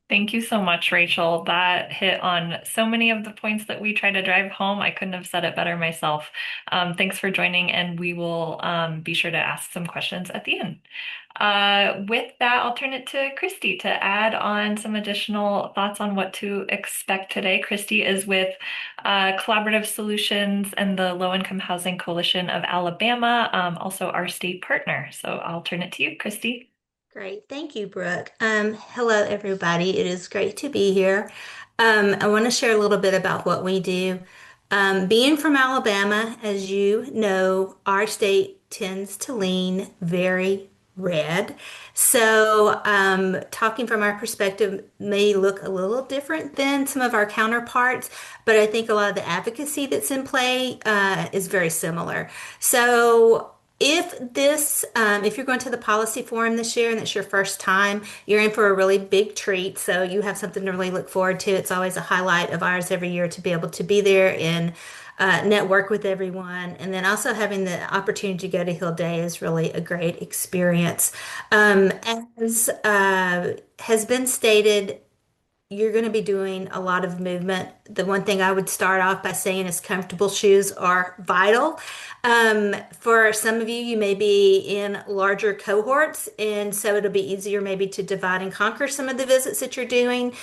Thank you so much, Rachel. That hit on so many of the points that we try to drive home. I couldn't have said it better myself. Thanks for joining, and we will be sure to ask some questions at the end. With that, I'll turn it to Christy to add on some additional thoughts on what to expect today. Christy is with Collaborative Solutions and the Low Income Housing Coalition of Alabama, also our state partner. So I'll turn it to you, Christy. Great. Thank you, Brooke. Hello, everybody. It is great to be here. I want to share a little bit about what we do. Being from Alabama, as you know, our state tends to lean very red. So, talking from our perspective may look a little different than some of our counterparts, but I think a lot of the advocacy that's in play, is very similar. So, if you're going to the policy forum this year and it's your first time, you're in for a really big treat. So you have something to really look forward to. It's always a highlight of ours every year to be able to be there and network with everyone. And then also having the opportunity to go to Hill Day is really a great experience. As has been stated, you're going to be doing a lot of movement. The one thing I would start off by saying is comfortable shoes are vital. For some of you, you may be in larger cohorts, and so it'll be easier maybe to divide and conquer some of the visits that you're doing.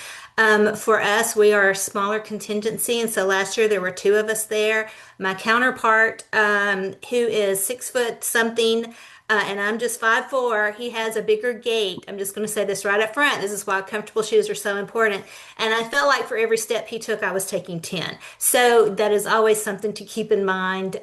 For us, we are a smaller contingency, and so last year there were two of us there. My counterpart, who is 6 foot something, and I'm just 5'4". He has a bigger gait. I'm just going to say this right up front. This is why comfortable shoes are so important. And I felt like for every step he took, I was taking 10. So that is always something to keep in mind,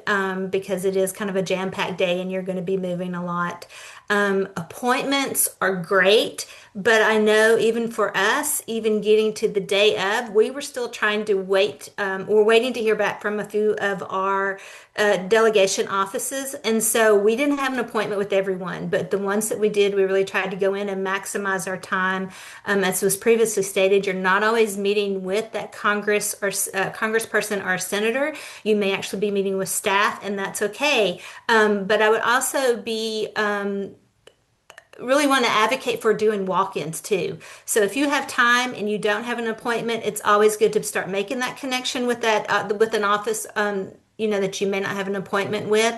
because it is kind of a jam-packed day and you're going to be moving a lot. Appointments are great, but I know even for us, even getting to the day of, we were still trying to wait. We're waiting to hear back from a few of our delegation offices. And so we didn't have an appointment with everyone, but the ones that we did, we really tried to go in and maximize our time. As was previously stated, you're not always meeting with that Congress or congressperson or senator. You may actually be meeting with staff, and that's okay. But I would also be really want to advocate for doing walk-ins too. So if you have time and you don't have an appointment, it's always good to start making that connection with that with an office that you may not have an appointment with.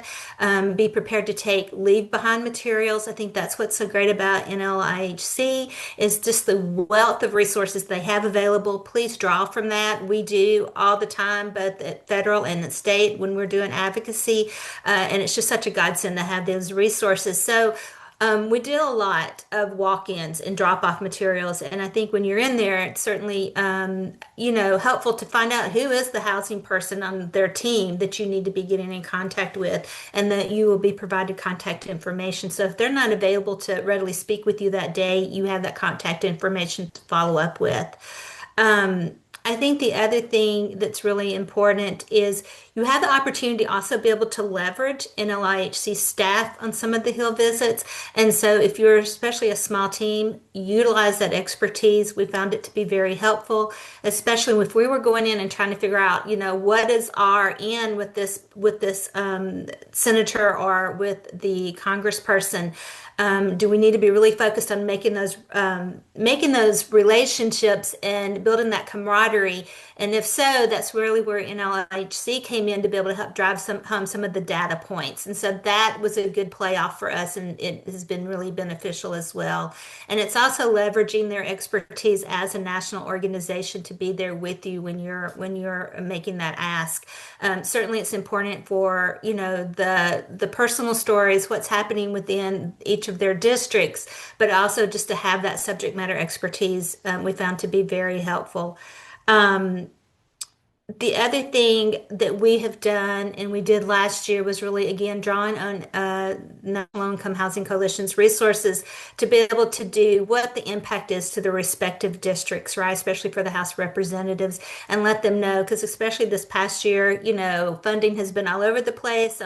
Be prepared to take leave behind materials. I think that's what's so great about NLIHC is just the wealth of resources they have available. Please draw from that. We do all the time, both at federal and at state when we're doing advocacy. And it's just such a godsend to have those resources. So we did a lot of walk-ins and drop-off materials, and I think when you're in there, it's certainly, helpful to find out who is the housing person on their team that you need to be getting in contact with, and that you will be provided contact information. So if they're not available to readily speak with you that day, you have that contact information to follow up with. I think the other thing that's really important is you have the opportunity to also be able to leverage NLIHC staff on some of the Hill visits. And so if you're especially a small team, utilize that expertise. We found it to be very helpful, especially if we were going in and trying to figure out, what is our in with this senator or with the congressperson. Do we need to be really focused on making those relationships and building that camaraderie? And if so, that's really where NLIHC came in to be able to help drive home some of the data points. And so that was a good playoff for us, and it has been really beneficial as well. And it's also leveraging their expertise as a national organization to be there with you when you're making that ask. Certainly, it's important for the personal stories, what's happening within each of their districts, but also just to have that subject matter expertise, we found to be very helpful. Um, the other thing that we have done and we did last year was really, again, drawing on National Income Housing Coalition's resources to be able to do what the impact is to the respective districts, right? Especially for the House of Representatives, and let them know, because especially this past year, funding has been all over the place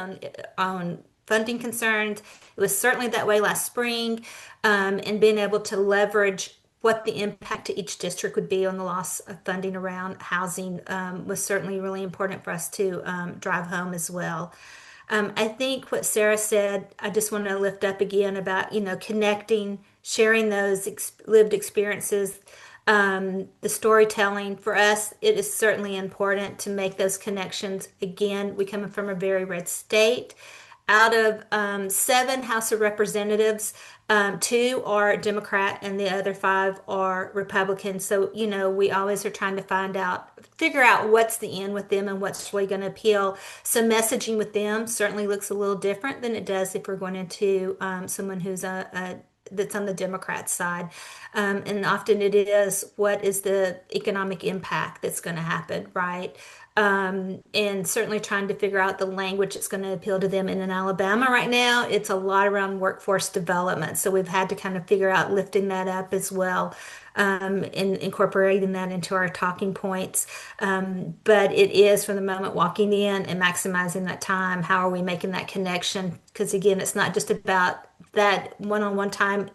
on funding concerns. It was certainly that way last spring, and being able to leverage what the impact to each district would be on the loss of funding around housing was certainly really important for us to drive home as well. I think what Sarah said, I just want to lift up again about, connecting, sharing those lived experiences, the storytelling. For us, it is certainly important to make those connections. Again, we come from a very red state. Out of 7 House of Representatives, 2 are Democrat and the other 5 are Republican. So, we always are trying to figure out what's the end with them and what's really going to appeal. So messaging with them certainly looks a little different than it does if we're going into someone who's a that's on the Democrat side. And often it is, what is the economic impact that's going to happen, right? And certainly trying to figure out the language that's going to appeal to them. And in Alabama right now, it's a lot around workforce development. So we've had to kind of figure out lifting that up as well, and incorporating that into our talking points. But it is from the moment walking in and maximizing that time. How are we making that connection? Because again, it's not just about that one-on-one time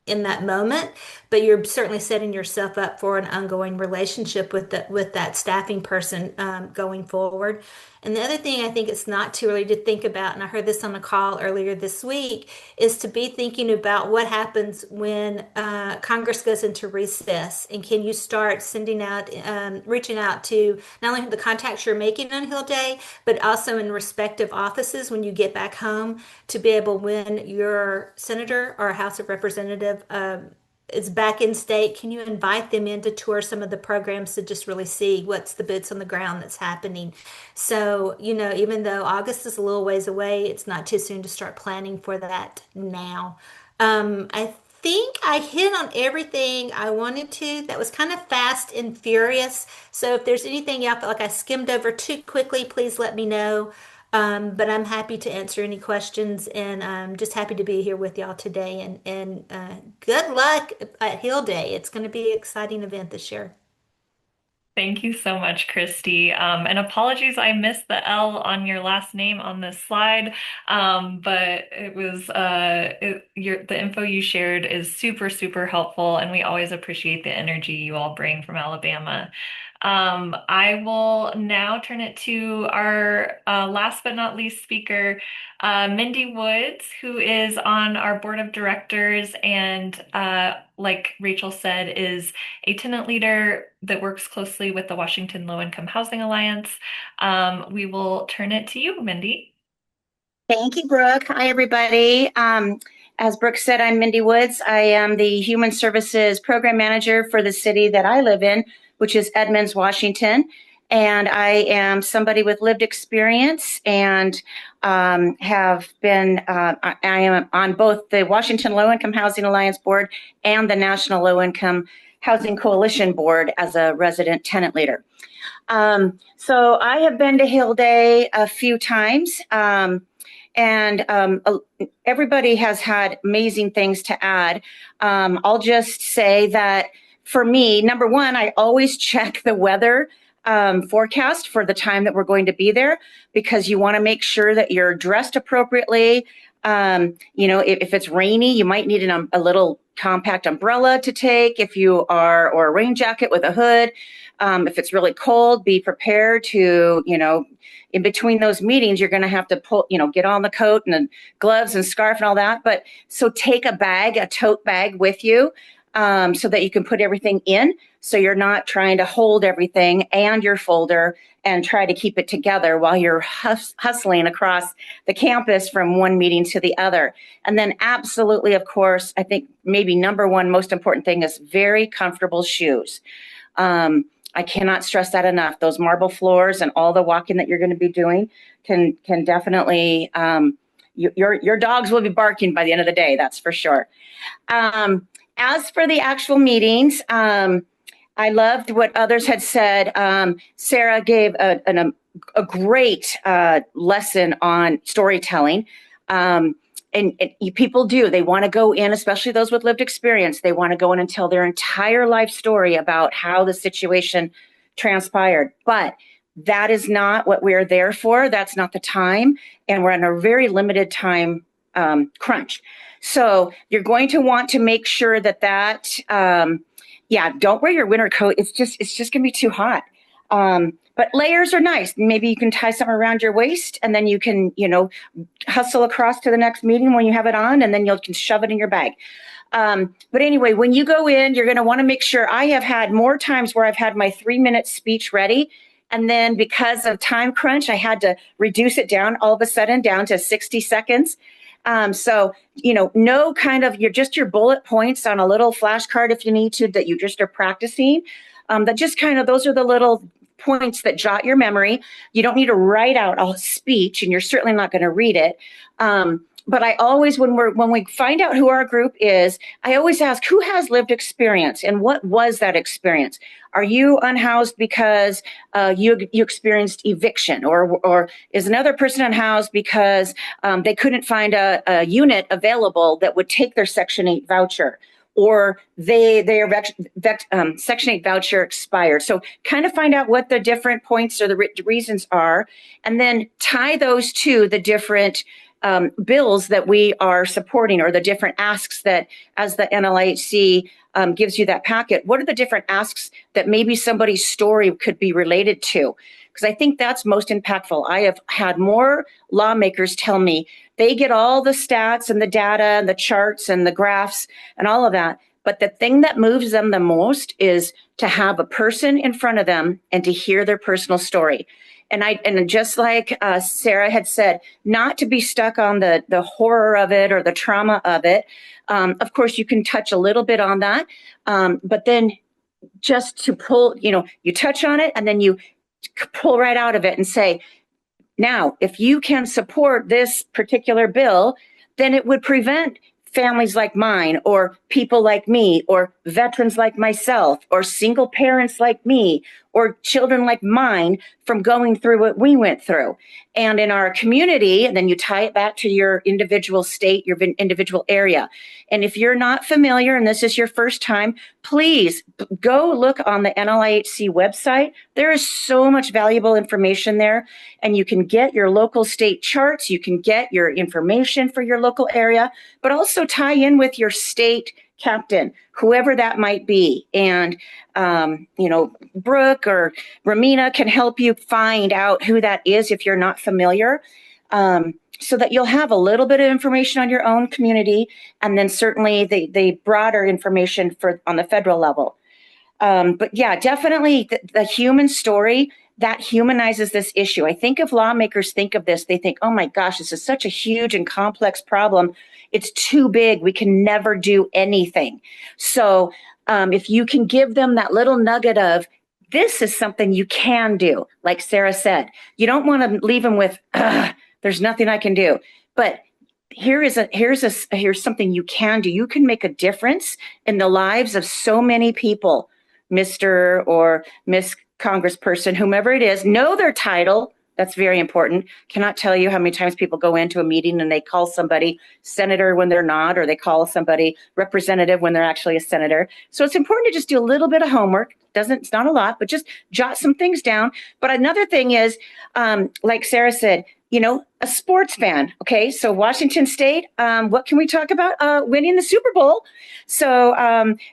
in that moment, but you're certainly setting yourself up for an ongoing relationship with that staffing person, going forward. And the other thing I think it's not too early to think about, and I heard this on a call earlier this week, is to be thinking about what happens when Congress goes into recess, and can you start sending out, reaching out to not only the contacts you're making on Hill Day, but also in respective offices when you get back home, to be able, when your senator or House of Representative is back in state, can you invite them in to tour some of the programs to just really see what's the boots on the ground that's happening? So, even though August is a little ways away, it's not too soon to start planning for that now. I think I hit on everything I wanted to. That was kind of fast and furious. So if there's anything y'all felt like I skimmed over too quickly, please let me know. But I'm happy to answer any questions, and I'm just happy to be here with y'all today. And good luck at Hill Day. It's going to be an exciting event this year. Thank you so much, Christy. And apologies, I missed the L on your last name on this slide. But it was the info you shared is super, super helpful, and we always appreciate the energy you all bring from Alabama. I will now turn it to our last but not least speaker, Mindy Woods, who is on our board of directors and, like Rachel said, is a tenant leader that works closely with the Washington Low Income Housing Alliance. We will turn it to you, Mindy. Thank you, Brooke. Hi, everybody. As Brooke said, I'm Mindy Woods. I am the Human Services Program Manager for the city that I live in, which is Edmonds, Washington. And I am somebody with lived experience and have been, I am on both the Washington Low Income Housing Alliance Board and the National Low Income Housing Coalition Board as a resident tenant leader. So I have been to Hill Day a few times. And everybody has had amazing things to add. I'll just say that for me, number one, I always check the weather forecast for the time that we're going to be there, because you want to make sure that you're dressed appropriately. If it's rainy, you might need a little compact umbrella to take or a rain jacket with a hood. If it's really cold, be prepared to, in between those meetings, you're going to have to get on the coat and the gloves and scarf and all that. But so take a tote bag with you, so that you can put everything in. So you're not trying to hold everything and your folder and try to keep it together while you're hustling across the campus from one meeting to the other. And then absolutely, of course, I think maybe number one most important thing is very comfortable shoes. I cannot stress that enough. Those marble floors and all the walking that you're going to be doing can definitely, your dogs will be barking by the end of the day, that's for sure. As for the actual meetings, I loved what others had said. Sarah gave a great lesson on storytelling. People do. They want to go in, especially those with lived experience. They want to go in and tell their entire life story about how the situation transpired. But that is not what we're there for. That's not the time. And we're in a very limited time crunch. So you're going to want to make sure that don't wear your winter coat. It's just going to be too hot. But layers are nice. Maybe you can tie something around your waist, and then you can, hustle across to the next meeting when you have it on, and then you can shove it in your bag. But anyway, when you go in, you're going to want to make sure. I have had more times where I've had my 3-minute speech ready, and then because of time crunch, I had to reduce it down all of a sudden down to 60 seconds. So, no kind of your bullet points on a little flashcard if you need to, that you just are practicing. That just kind of, those are the little points that jot your memory. You don't need to write out a speech, and you're certainly not going to read it. but I always, when we find out who our group is, I always ask who has lived experience and what was that experience? Are you unhoused because you experienced eviction, or is another person unhoused because they couldn't find a unit available that would take their Section 8 voucher, or their Section 8 voucher expired? So kind of find out what the different points or the reasons are, and then tie those to the different bills that we are supporting, or the different asks that, as the NLIHC gives you that packet, what are the different asks that maybe somebody's story could be related to? Because I think that's most impactful. I have had more lawmakers tell me they get all the stats and the data and the charts and the graphs and all of that, but the thing that moves them the most is to have a person in front of them and to hear their personal story. And just like Sarah had said, not to be stuck on the horror of it or the trauma of it. Of course, you can touch a little bit on that, but then just to pull, you touch on it and then you pull right out of it and say, now, if you can support this particular bill, then it would prevent families like mine, or people like me, or veterans like myself, or single parents like me, or children like mine from going through what we went through. And in our community, and then you tie it back to your individual state, your individual area. And if you're not familiar and this is your first time, please go look on the NLIHC website. There is so much valuable information there, and you can get your local state charts, you can get your information for your local area, but also tie in with your state captain, whoever that might be. And, Brooke or Ramina can help you find out who that is if you're not familiar, so that you'll have a little bit of information on your own community, and then certainly the broader information on the federal level. But yeah, definitely the human story that humanizes this issue. I think if lawmakers think of this, they think, oh my gosh, this is such a huge and complex problem. It's too big. We can never do anything. So if you can give them that little nugget of, this is something you can do, like Sarah said, you don't want to leave them with, there's nothing I can do. But here's something you can do. You can make a difference in the lives of so many people, Mr. or Miss Congressperson, whomever it is. Know their title. That's very important. Cannot tell you how many times people go into a meeting and they call somebody senator when they're not, or they call somebody representative when they're actually a senator. So it's important to just do a little bit of homework. It's not a lot, but just jot some things down. But another thing is, like Sarah said, a sports fan. Okay, so Washington State, what can we talk about? Winning the Super Bowl. So,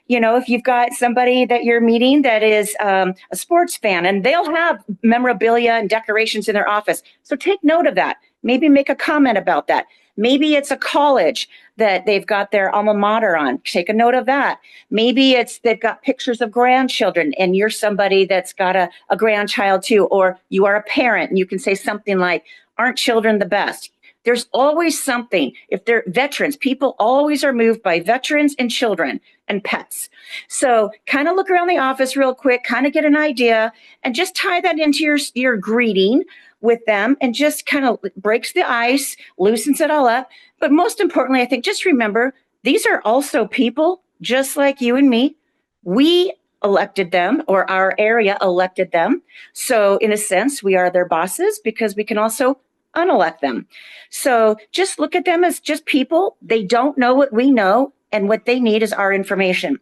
if you've got somebody that you're meeting that is a sports fan, and they'll have memorabilia and decorations in their office. So take note of that. Maybe make a comment about that. Maybe it's a college that they've got their alma mater on. Take a note of that. Maybe they've got pictures of grandchildren, and you're somebody that's got a grandchild too, or you are a parent and you can say something like, aren't children the best? There's always something. If they're veterans, people always are moved by veterans and children and pets. So kind of look around the office real quick, kind of get an idea, and just tie that into your greeting with them, and just kind of breaks the ice, loosens it all up. But most importantly, I think just remember, these are also people just like you and me. We elected them, or our area elected them. So in a sense, we are their bosses, because we can also unelect them. So just look at them as just people. They don't know what we know, and what they need is our information.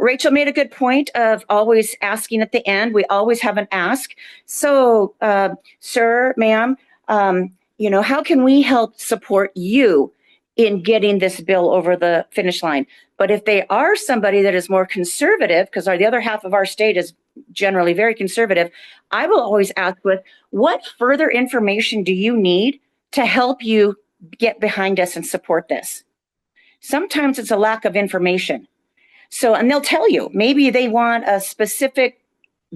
Rachel made a good point of always asking at the end. We always have an ask. So, sir, ma'am, how can we help support you in getting this bill over the finish line? But if they are somebody that is more conservative, because the other half of our state is generally very conservative, I will always ask with, what further information do you need to help you get behind us and support this? Sometimes it's a lack of information. So, and they'll tell you, maybe they want a specific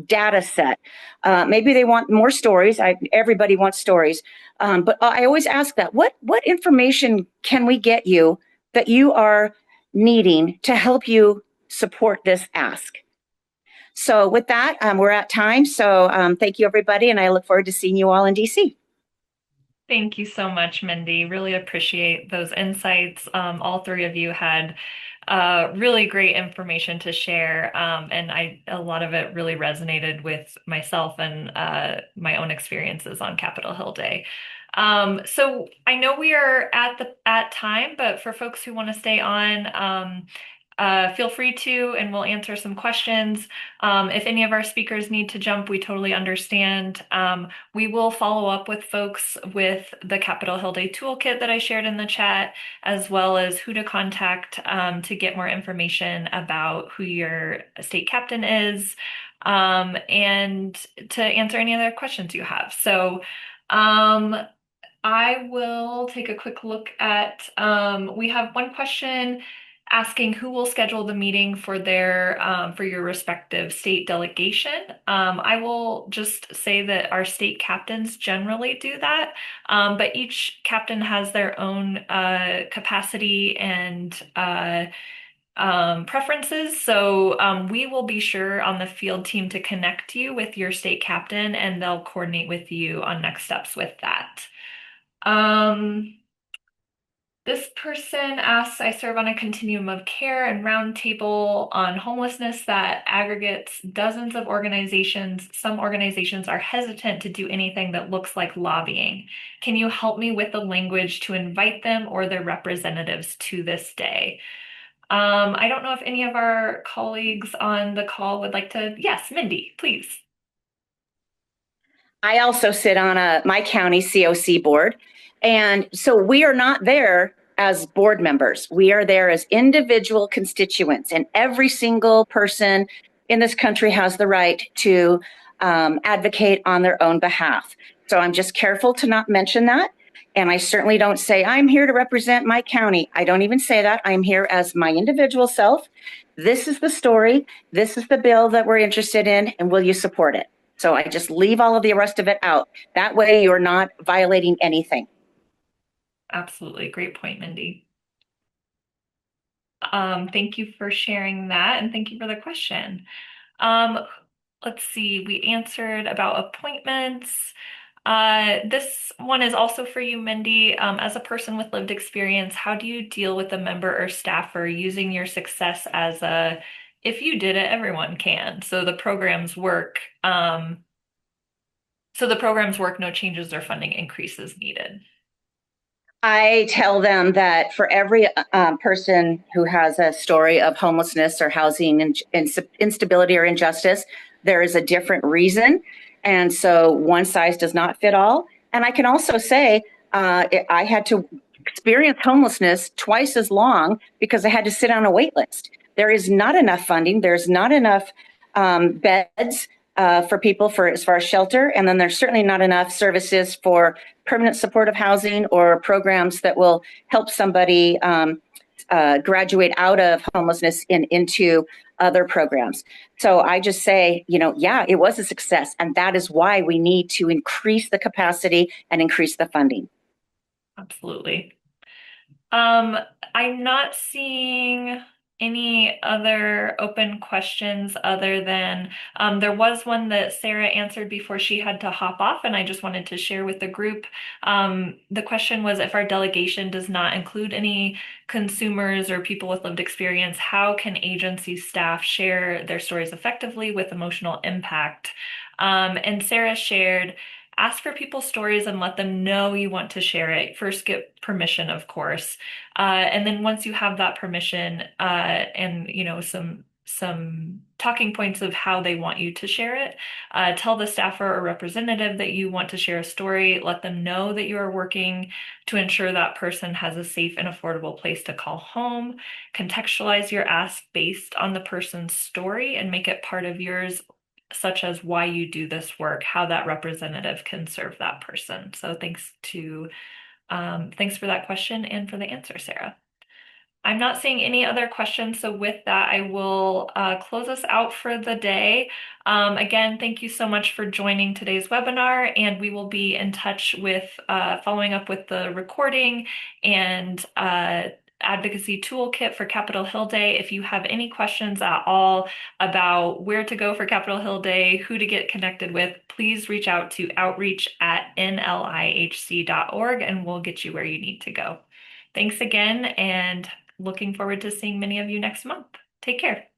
data set. Maybe they want more stories. Everybody wants stories. But I always ask that, what information can we get you that you are needing to help you support this ask? So with that, we're at time. So thank you, everybody. And I look forward to seeing you all in DC. Thank you so much, Mindy. Really appreciate those insights. All three of you had really great information to share, and a lot of it really resonated with myself and my own experiences on Capitol Hill Day. So I know we are at time, but for folks who want to stay on, feel free to, and we'll answer some questions. If any of our speakers need to jump, we totally understand. We will follow up with folks with the Capitol Hill Day toolkit that I shared in the chat, as well as who to contact to get more information about who your state captain is, and to answer any other questions you have. So I will take a quick look at, we have one question asking who will schedule the meeting for for your respective state delegation. I will just say that our state captains generally do that, but each captain has their own capacity and preferences. So we will be sure on the field team to connect you with your state captain, and they'll coordinate with you on next steps with that. This person asks, I serve on a continuum of care and roundtable on homelessness that aggregates dozens of organizations. Some organizations are hesitant to do anything that looks like lobbying. Can you help me with the language to invite them or their representatives to this day? I don't know if any of our colleagues on the call would like to. Yes, Mindy, please. I also sit on my county COC board. And so we are not there as board members. We are there as individual constituents, and every single person in this country has the right to advocate on their own behalf. So I'm just careful to not mention that. And I certainly don't say, I'm here to represent my county. I don't even say that. I'm here as my individual self. This is the story. This is the bill that we're interested in, and will you support it? So I just leave all of the rest of it out. That way you're not violating anything. Absolutely. Great point, Mindy. Thank you for sharing that, and thank you for the question. Let's see, we answered about appointments. This one is also for you, Mindy. As a person with lived experience, how do you deal with a member or staffer using your success as a, if you did it, everyone can. So the programs work. No changes or funding increases needed. I tell them that for every person who has a story of homelessness or housing instability or injustice, there is a different reason. And so one size does not fit all. And I can also say I had to experience homelessness twice as long because I had to sit on a wait list. There is not enough funding. There's not enough beds for people as far as shelter. And then there's certainly not enough services for permanent supportive housing or programs that will help somebody graduate out of homelessness into other programs. So I just say, yeah, it was a success. And that is why we need to increase the capacity and increase the funding. Absolutely. I'm not seeing any other open questions other than there was one that Sarah answered before she had to hop off, and I just wanted to share with the group. The question was, if our delegation does not include any consumers or people with lived experience, how can agency staff share their stories effectively with emotional impact? And Sarah shared, ask for people's stories and let them know you want to share it. First, get permission, of course. And then once you have that permission, and some talking points of how they want you to share it, tell the staffer or representative that you want to share a story. Let them know that you are working to ensure that person has a safe and affordable place to call home. Contextualize your ask based on the person's story and make it part of yours, such as why you do this work, how that representative can serve that person. So thanks for that question and for the answer, Sarah. I'm not seeing any other questions. So with that, I will close us out for the day. Again, thank you so much for joining today's webinar, and we will be in touch with following up with the recording and advocacy toolkit for Capitol Hill Day. If you have any questions at all about where to go for Capitol Hill Day, who to get connected with, please reach out to outreach@nlihc.org and we'll get you where you need to go. Thanks again, and looking forward to seeing many of you next month. Take care.